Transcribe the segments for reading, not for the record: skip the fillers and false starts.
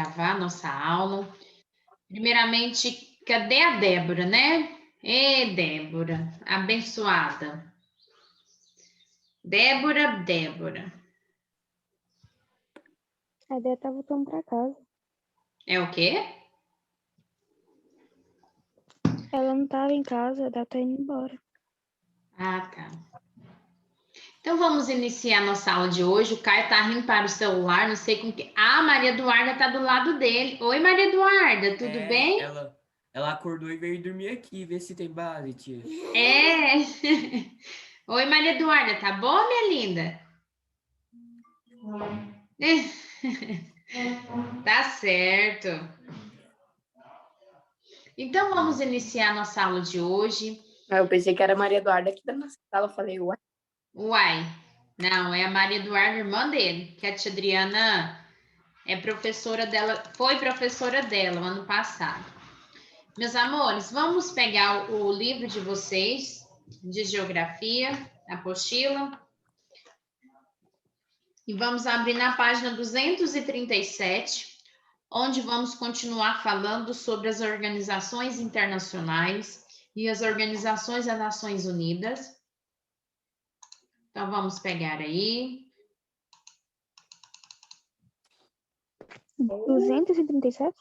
gravar nossa aula. Primeiramente, cadê a Débora, né? Ê, Débora, abençoada. Débora. A Dé tá voltando pra casa. É o quê? Ela não tava em casa, ela tá indo embora. Ah, tá. Então vamos iniciar nossa aula de hoje. O Caio tá rindo para o celular, não sei com que. Ah, Maria Eduarda tá do lado dele. Oi, Maria Eduarda, tudo bem? Ela acordou e veio dormir aqui, ver se tem base, tia. É. Oi, Maria Eduarda, tá bom, minha linda? Tá certo. Então vamos iniciar nossa aula de hoje. Eu pensei que era a Maria Eduarda aqui da nossa sala. Eu falei, ué. Uai, não, é a Maria Eduarda, irmã dele, que a tia Adriana é professora dela, foi professora dela ano passado. Meus amores, vamos pegar o livro de vocês, de geografia, apostila, e vamos abrir na página 237, onde vamos continuar falando sobre as organizações internacionais e as organizações das Nações Unidas. Então, vamos pegar aí. 237?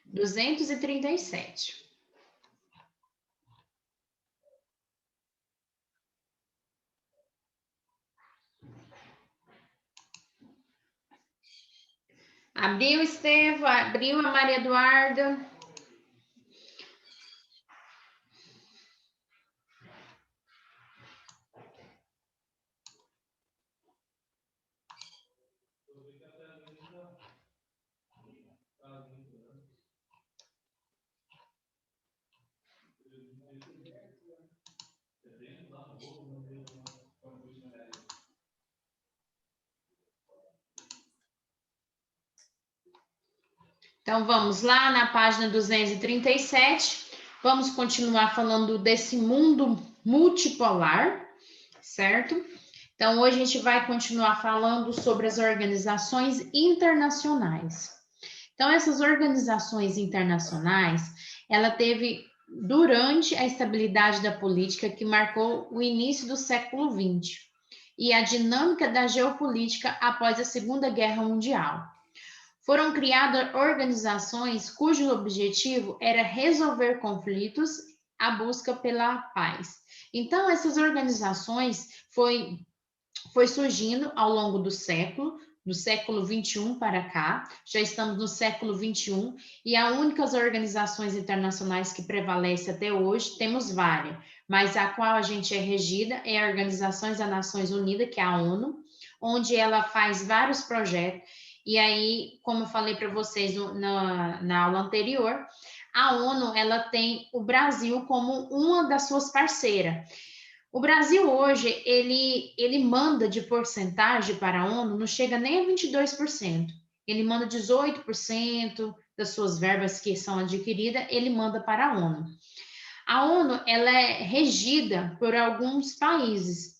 237. Abriu, Estevam, abriu a Maria Eduarda. Então, vamos lá na página 237. Vamos continuar falando desse mundo multipolar, certo? Então, hoje a gente vai continuar falando sobre as organizações internacionais. Então, essas organizações internacionais, ela teve, durante a estabilidade da política que marcou o início do século XX e a dinâmica da geopolítica após a Segunda Guerra Mundial. Foram criadas organizações cujo objetivo era resolver conflitos, a busca pela paz. Então, essas organizações foi surgindo ao longo do século 21 para cá, já estamos no século 21, e as únicas organizações internacionais que prevalecem até hoje, temos várias, mas a qual a gente é regida é a Organização das Nações Unidas, que é a ONU, onde ela faz vários projetos, e aí, como eu falei para vocês na aula anterior, a ONU, ela tem o Brasil como uma das suas parceiras. O Brasil hoje, ele manda de porcentagem para a ONU, não chega nem a 22%. Ele manda 18% das suas verbas que são adquiridas, ele manda para a ONU. A ONU, ela é regida por alguns países.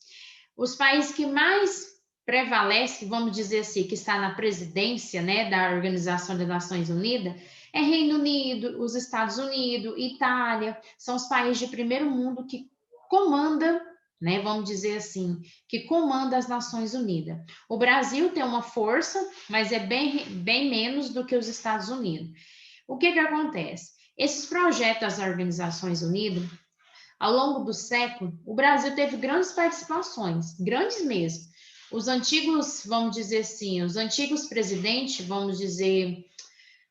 Os países que mais prevalecem, vamos dizer assim, que está na presidência, né, da Organização das Nações Unidas, é Reino Unido, os Estados Unidos, Itália, são os países de primeiro mundo que comanda, né, vamos dizer assim, que comanda as Nações Unidas. O Brasil tem uma força, mas é bem menos do que os Estados Unidos. O que acontece? Esses projetos das Organizações Unidas, ao longo do século, o Brasil teve grandes participações, grandes mesmo. Os antigos, vamos dizer assim, os antigos presidentes, vamos dizer,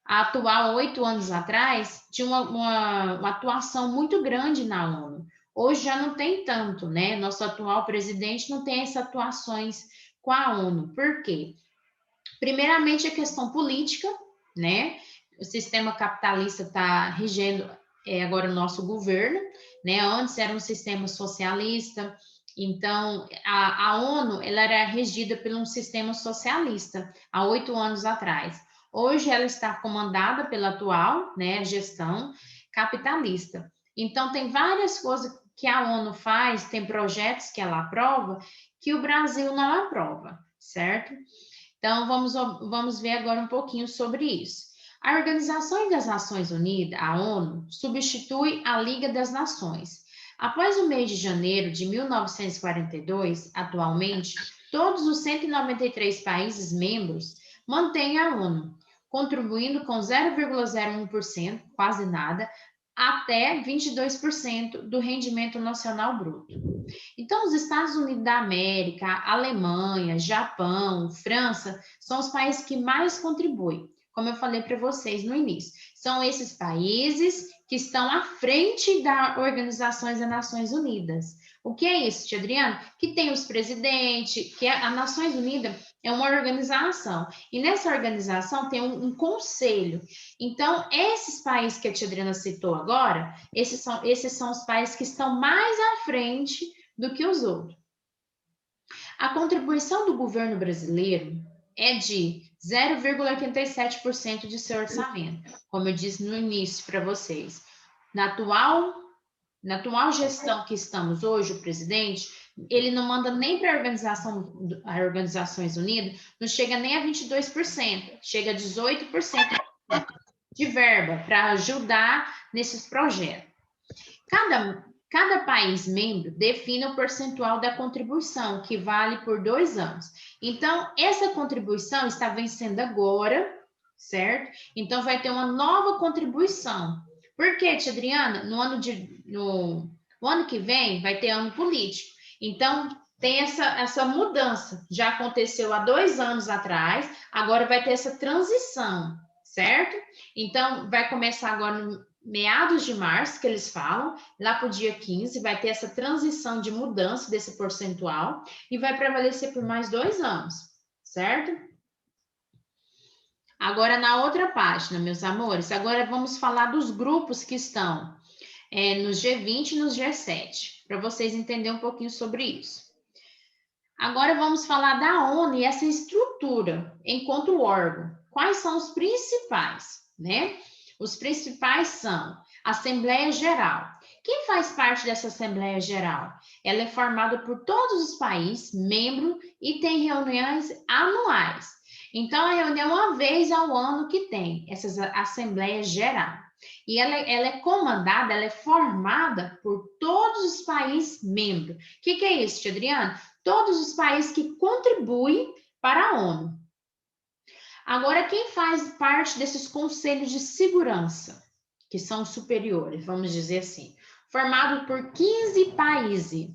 a atual, 8 anos atrás, tinha uma atuação muito grande na ONU. Hoje já não tem tanto, né? Nosso atual presidente não tem essas atuações com a ONU. Por quê? Primeiramente, a questão política, né? O sistema capitalista está regendo agora o nosso governo, né? Antes era um sistema socialista, então a ONU ela era regida por um sistema socialista há 8 anos atrás. Hoje ela está comandada pela atual, né, gestão capitalista. Então tem várias coisas que a ONU faz, tem projetos que ela aprova que o Brasil não aprova, certo? Então, vamos ver agora um pouquinho sobre isso. A Organização das Nações Unidas, a ONU, substitui a Liga das Nações. Após o mês de janeiro de 1942, atualmente, todos os 193 países membros mantêm a ONU, contribuindo com 0,01%, quase nada, até 22% do rendimento nacional bruto. Então, os Estados Unidos da América, Alemanha, Japão, França, são os países que mais contribuem, como eu falei para vocês no início. São esses países que estão à frente da Organização das Nações Unidas. O que é isso, tia Adriana? Que tem os presidentes, que a Nações Unidas é uma organização, e nessa organização tem um conselho. Então, esses países que a tia Adriana citou agora, esses são os países que estão mais à frente do que os outros. A contribuição do governo brasileiro é de 0,87% de seu orçamento, como eu disse no início para vocês. Na atual gestão que estamos hoje, o presidente, ele não manda nem para a Organizações Unidas, não chega nem a 22%, chega a 18% de verba para ajudar nesses projetos. Cada país membro define o percentual da contribuição, que vale por 2 anos. Então, essa contribuição está vencendo agora, certo? Então, vai ter uma nova contribuição. Por quê, tia Adriana? No ano que vem, vai ter ano político. Então, tem essa mudança. Já aconteceu há 2 anos atrás, agora vai ter essa transição, certo? Então, vai começar agora no meados de março, que eles falam, lá para o dia 15, vai ter essa transição de mudança desse percentual e vai prevalecer por mais 2 anos, certo? Agora, na outra página, meus amores, agora vamos falar dos grupos que estão nos G20 e nos G7, para vocês entenderem um pouquinho sobre isso. Agora vamos falar da ONU e essa estrutura enquanto órgão. Quais são os principais, né? Os principais são a Assembleia Geral. Quem faz parte dessa Assembleia Geral? Ela é formada por todos os países membros e tem reuniões anuais. Então, a reunião uma vez ao ano que tem essa Assembleia Geral. E ela é comandada, ela é formada por todos os países membros. O que é isso, tia Adriana? Todos os países que contribuem para a ONU. Agora, quem faz parte desses conselhos de segurança, que são superiores, vamos dizer assim, formado por 15 países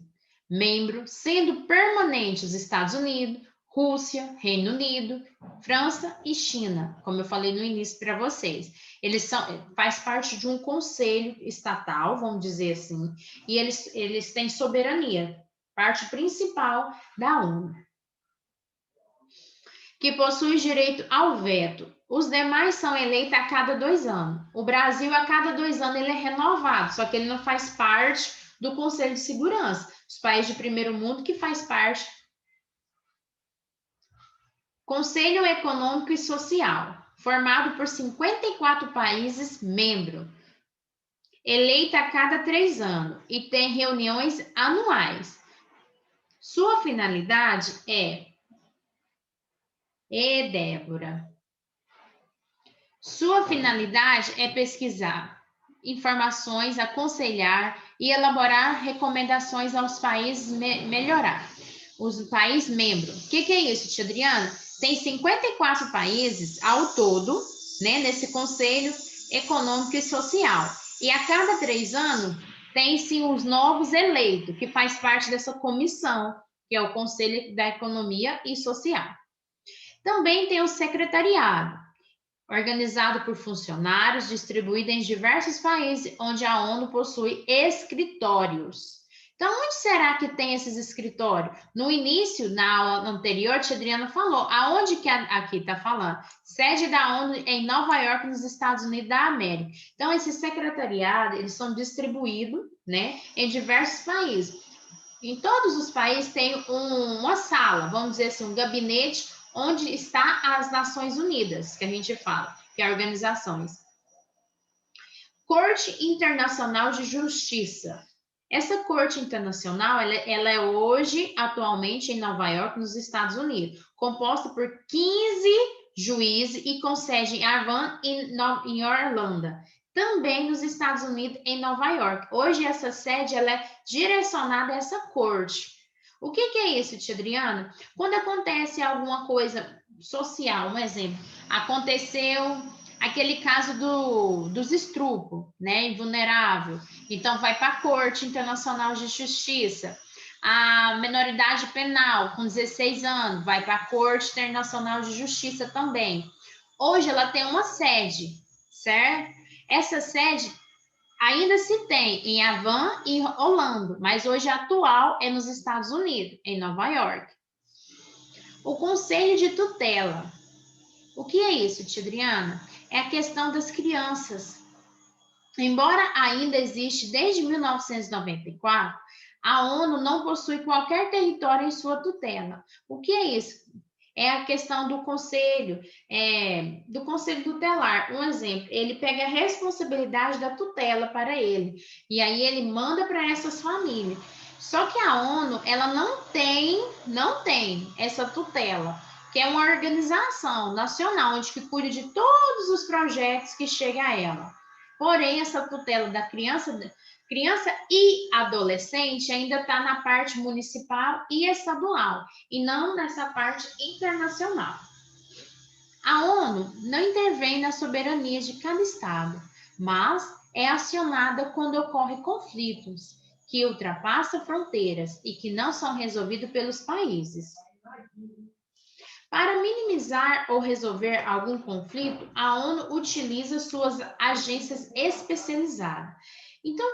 membros, sendo permanentes os Estados Unidos, Rússia, Reino Unido, França e China, como eu falei no início para vocês. Eles faz parte de um conselho estatal, vamos dizer assim, e eles têm soberania, parte principal da ONU, que possui direito ao veto. Os demais são eleitos a cada 2 anos. O Brasil, a cada 2 anos, ele é renovado, só que ele não faz parte do Conselho de Segurança. Os países de primeiro mundo que faz parte. Conselho Econômico e Social, formado por 54 países membros, eleito a cada 3 anos e tem reuniões anuais. Sua finalidade Débora. Sua finalidade é pesquisar informações, aconselhar e elaborar recomendações aos países melhorar. Os países membros. O que é isso, tia Adriana? Tem 54 países ao todo, né, nesse Conselho Econômico e Social. E a cada 3 anos, tem-se os novos eleitos, que faz parte dessa comissão, que é o Conselho da Economia e Social. Também tem o secretariado, organizado por funcionários, distribuído em diversos países, onde a ONU possui escritórios. Então, onde será que tem esses escritórios? No início, na aula anterior, a tia Adriana falou. Aonde que aqui está falando? Sede da ONU em Nova York, nos Estados Unidos da América. Então, esses secretariados, eles são distribuídos, né, em diversos países. Em todos os países tem uma sala, vamos dizer assim, um gabinete, onde está as Nações Unidas, que a gente fala, que é organizações. Corte Internacional de Justiça. Essa corte internacional, ela é hoje, atualmente, em Nova York, nos Estados Unidos, composta por 15 juízes e com sede em Havana e em Orlando, também nos Estados Unidos, em Nova York. Hoje, essa sede ela é direcionada a essa corte. O que é isso, tia Adriana? Quando acontece alguma coisa social, um exemplo, aconteceu aquele caso dos estupros, né, invulnerável, então vai para a Corte Internacional de Justiça. A menoridade penal, com 16 anos, vai para a Corte Internacional de Justiça também. Hoje ela tem uma sede, certo? Essa sede ainda se tem em Havana e Orlando, mas hoje a atual é nos Estados Unidos, em Nova York. O Conselho de Tutela. O que é isso, tia Adriana? É a questão das crianças. Embora ainda existe desde 1994, a ONU não possui qualquer território em sua tutela. O que é isso? É a questão do conselho tutelar. Um exemplo, ele pega a responsabilidade da tutela para ele, e aí ele manda para essas famílias. Só que a ONU, ela não tem essa tutela, que é uma organização nacional, onde que cuida de todos os projetos que chegam a ela. Porém, essa tutela da criança e adolescente ainda está na parte municipal e estadual, e não nessa parte internacional. A ONU não intervém na soberania de cada estado, mas é acionada quando ocorrem conflitos que ultrapassam fronteiras e que não são resolvidos pelos países. Para minimizar ou resolver algum conflito, a ONU utiliza suas agências especializadas. Então,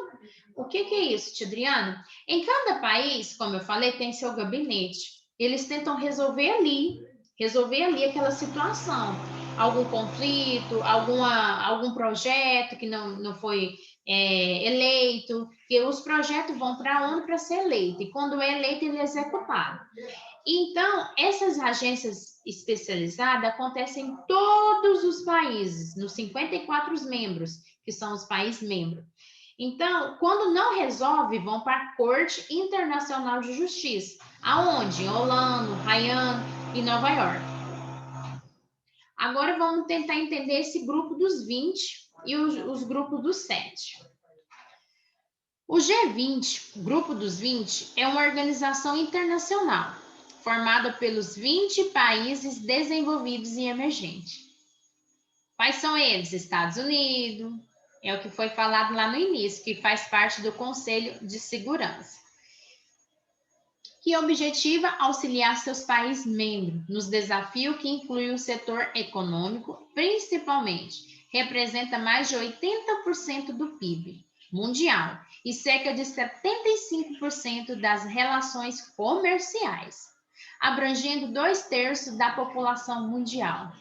o que é isso, tia Adriana? Em cada país, como eu falei, tem seu gabinete. Eles tentam resolver ali aquela situação. Algum conflito, algum projeto que não foi eleito, que os projetos vão para a ONU para ser eleito, e quando é eleito, ele é executado. Então, essas agências especializadas acontecem em todos os países, nos 54 membros, que são os países membros. Então, quando não resolve, vão para a Corte Internacional de Justiça. Aonde? Em Orlando, Miami e Nova York. Agora vamos tentar entender esse grupo dos 20 e os grupos dos 7. O G20, Grupo dos 20, é uma organização internacional formada pelos 20 países desenvolvidos e emergentes. Quais são eles? Estados Unidos, é o que foi falado lá no início, que faz parte do Conselho de Segurança, que objetiva auxiliar seus países membros nos desafios que incluem o setor econômico, principalmente, representa mais de 80% do PIB mundial e cerca de 75% das relações comerciais, abrangendo 2/3 da população mundial.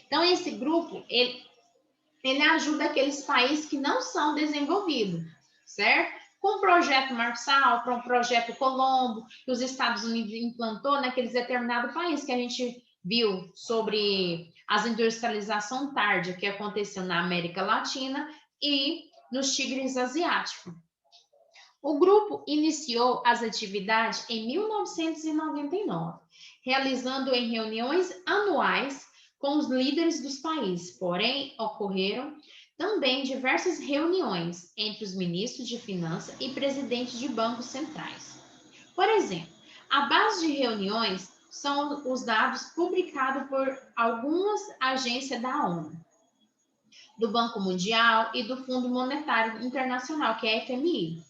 Então, esse grupo, ele ajuda aqueles países que não são desenvolvidos, certo? Com o projeto Marshall, para um projeto Colombo, que os Estados Unidos implantou naqueles determinados países que a gente viu sobre as industrialização tardia que aconteceu na América Latina e nos tigres asiáticos. O grupo iniciou as atividades em 1999, realizando em reuniões anuais com os líderes dos países, porém, ocorreram também diversas reuniões entre os ministros de finanças e presidentes de bancos centrais. Por exemplo, a base de reuniões são os dados publicados por algumas agências da ONU, do Banco Mundial e do Fundo Monetário Internacional, que é a FMI.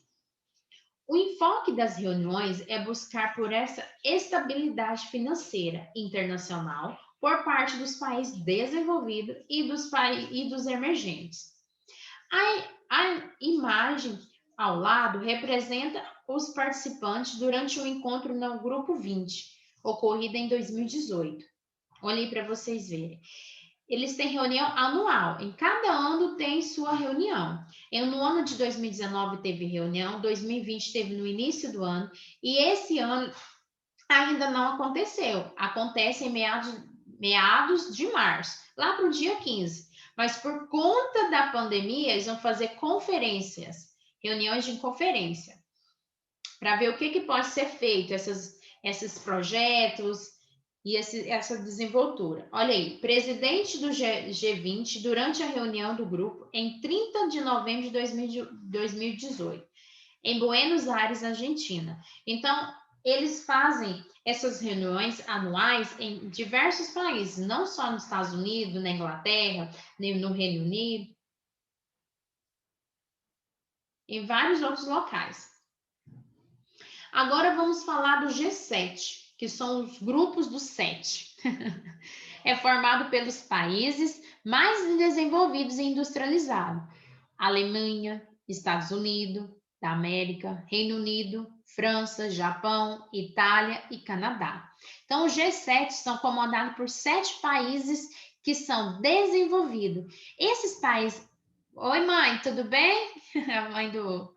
O enfoque das reuniões é buscar por essa estabilidade financeira internacional por parte dos países desenvolvidos e dos emergentes. A imagem ao lado representa os participantes durante o encontro no Grupo 20, ocorrido em 2018. Olhem para vocês verem. Eles têm reunião anual, em cada ano tem sua reunião. No ano de 2019 teve reunião, 2020 teve no início do ano, e esse ano ainda não aconteceu. Acontece em meados de março, lá para o dia 15. Mas por conta da pandemia, eles vão fazer conferências, reuniões de conferência. para ver o que pode ser feito, esses projetos e essa desenvoltura. Olha aí, presidente do G20 durante a reunião do grupo em 30 de novembro de 2018, em Buenos Aires, Argentina. Então, eles fazem essas reuniões anuais em diversos países, não só nos Estados Unidos, na Inglaterra, nem no Reino Unido, em vários outros locais. Agora vamos falar do G7, que são os grupos dos 7. É formado pelos países mais desenvolvidos e industrializados: Alemanha, Estados Unidos da América, Reino Unido, França, Japão, Itália e Canadá. Então, os G7 são comandados por 7 países que são desenvolvidos. Esses países... Oi, mãe, tudo bem? A mãe do...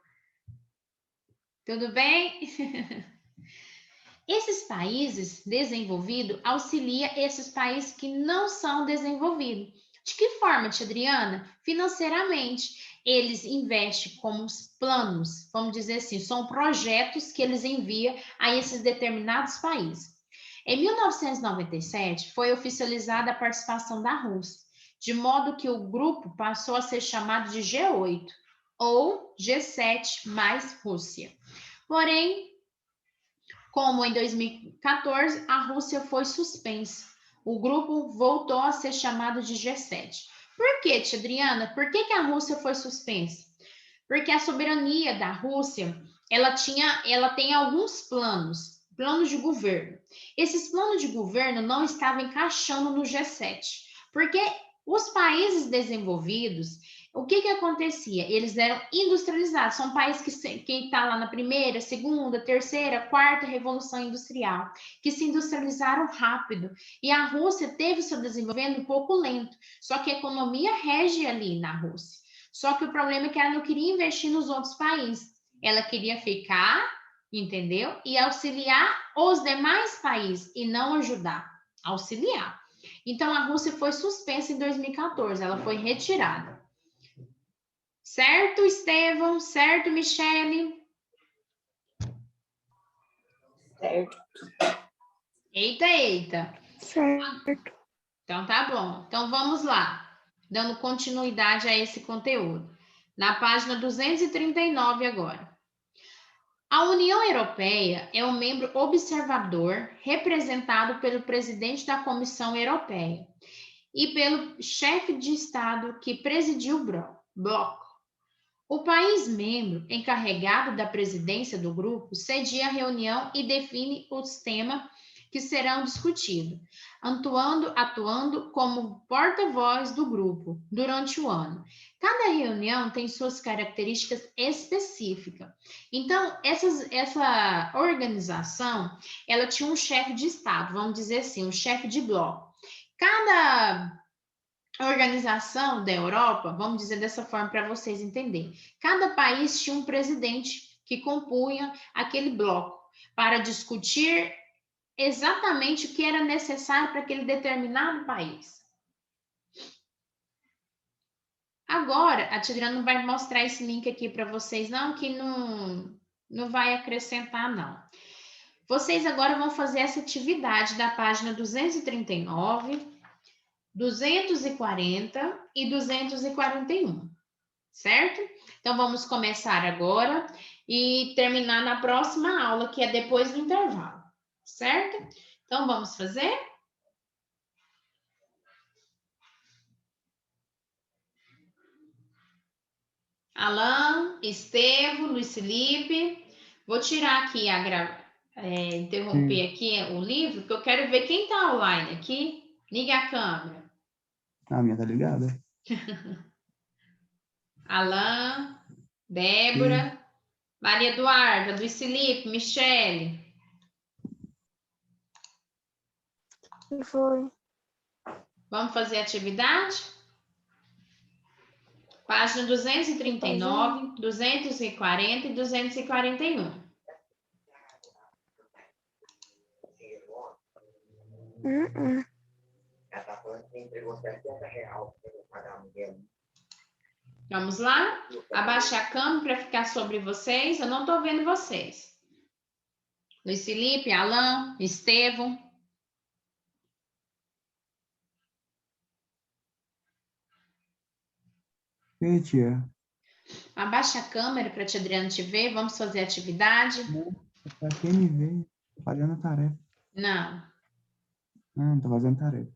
Tudo bem? Esses países desenvolvidos auxiliam esses países que não são desenvolvidos. De que forma, tia Adriana? Financeiramente. Eles investem como planos, vamos dizer assim, são projetos que eles enviam a esses determinados países. Em 1997, foi oficializada a participação da Rússia, de modo que o grupo passou a ser chamado de G8, ou G7 mais Rússia. Porém, como em 2014, a Rússia foi suspensa, o grupo voltou a ser chamado de G7. Por quê, tia Adriana? Por que a Rússia foi suspensa? Porque a soberania da Rússia, ela tem alguns planos de governo. Esses planos de governo não estavam encaixando no G7, porque os países desenvolvidos, o que acontecia? Eles eram industrializados, são países que está lá na primeira, segunda, terceira, quarta revolução industrial, que se industrializaram rápido. E a Rússia teve seu desenvolvimento um pouco lento, só que a economia rege ali na Rússia. Só que o problema é que ela não queria investir nos outros países, ela queria ficar, entendeu? E auxiliar os demais países e não ajudar, auxiliar. Então, a Rússia foi suspensa em 2014, ela foi retirada. Certo, Estevão? Certo, Michele? Certo. Eita, eita. Certo. Então, tá bom. Então, vamos lá. Dando continuidade a esse conteúdo. Na página 239 agora. A União Europeia é um membro observador representado pelo presidente da Comissão Europeia e pelo chefe de Estado que presidiu o bloco. O país membro encarregado da presidência do grupo cedia a reunião e define os temas que serão discutidos, atuando como porta-voz do grupo durante o ano. Cada reunião tem suas características específicas. Então, essa organização, ela tinha um chefe de Estado, vamos dizer assim, um chefe de bloco. Cada organização da Europa, vamos dizer dessa forma para vocês entenderem, cada país tinha um presidente que compunha aquele bloco para discutir exatamente o que era necessário para aquele determinado país. Agora, a tia Adriana não vai mostrar esse link aqui para vocês, não, que não vai acrescentar, não. Vocês agora vão fazer essa atividade da página 239, 240 e 241, certo? Então, vamos começar agora e terminar na próxima aula, que é depois do intervalo, certo? Então, vamos fazer? Alan, Estevo, Luiz Felipe. Vou tirar aqui interromper aqui o livro, porque eu quero ver quem está online aqui. Liga a câmera. A minha tá ligada. Alan, Débora, Maria Eduarda, Luiz Felipe, Michele. Foi. Vamos fazer a atividade? Página 239, 240 e 241. Vamos lá? Abaixa a câmera para ficar sobre vocês. Eu não estou vendo vocês. Luiz Felipe, Alan, Estevão. E, tia? Abaixa a câmera para a Adriana te ver. Vamos fazer a atividade? Pra quem me vê, tô fazendo tarefa. Não. Não, tô fazendo tarefa.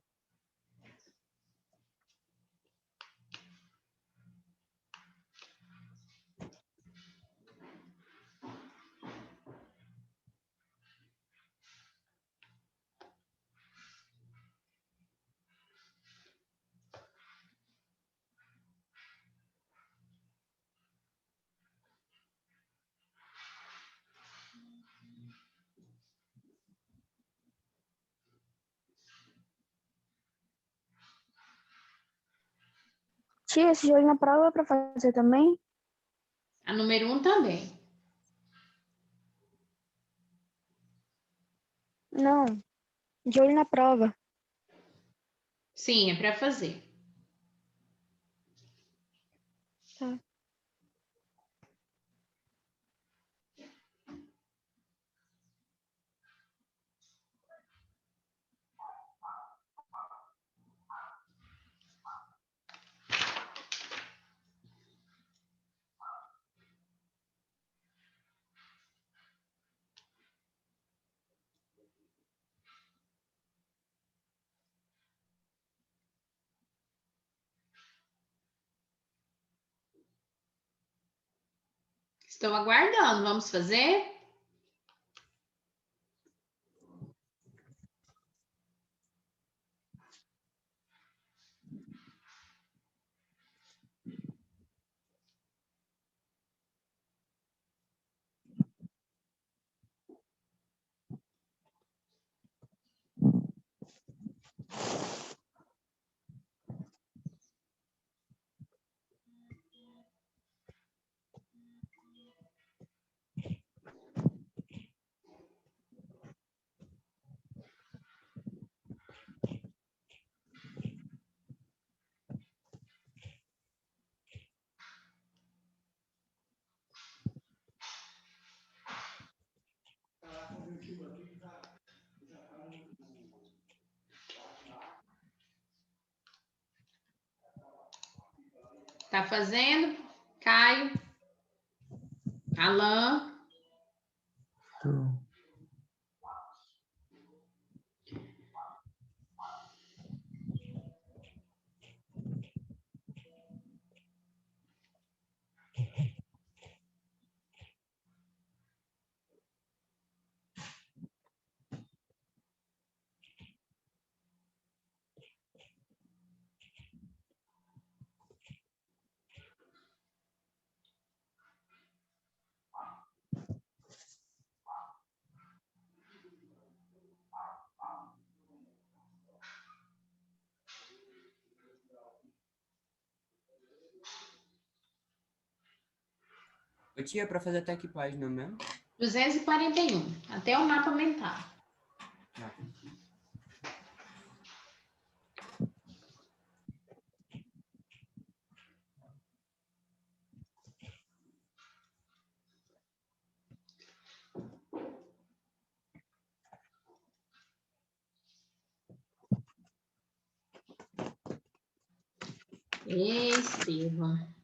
Tia, esse jogo na prova é pra fazer também? A número 1 também. Não, de olho na prova. Sim, é para fazer. Tá. Estou aguardando. Vamos fazer? Tá fazendo? Caio, Alan, Tô. Ô, tia, pra fazer até que página mesmo? 241, até o mapa mental. Tá. Estevão.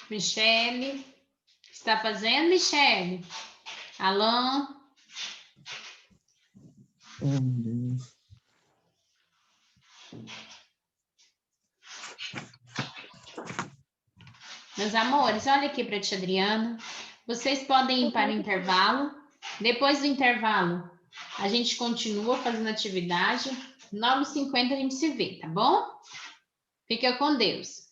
Michele, o que está fazendo, Michele? Alan, Oh, meu Deus. meus amores, olha aqui para a tia Adriana. Vocês podem ir para o intervalo. Depois do intervalo, a gente continua fazendo atividade. 9h50 a gente se vê, tá bom? Fica com Deus.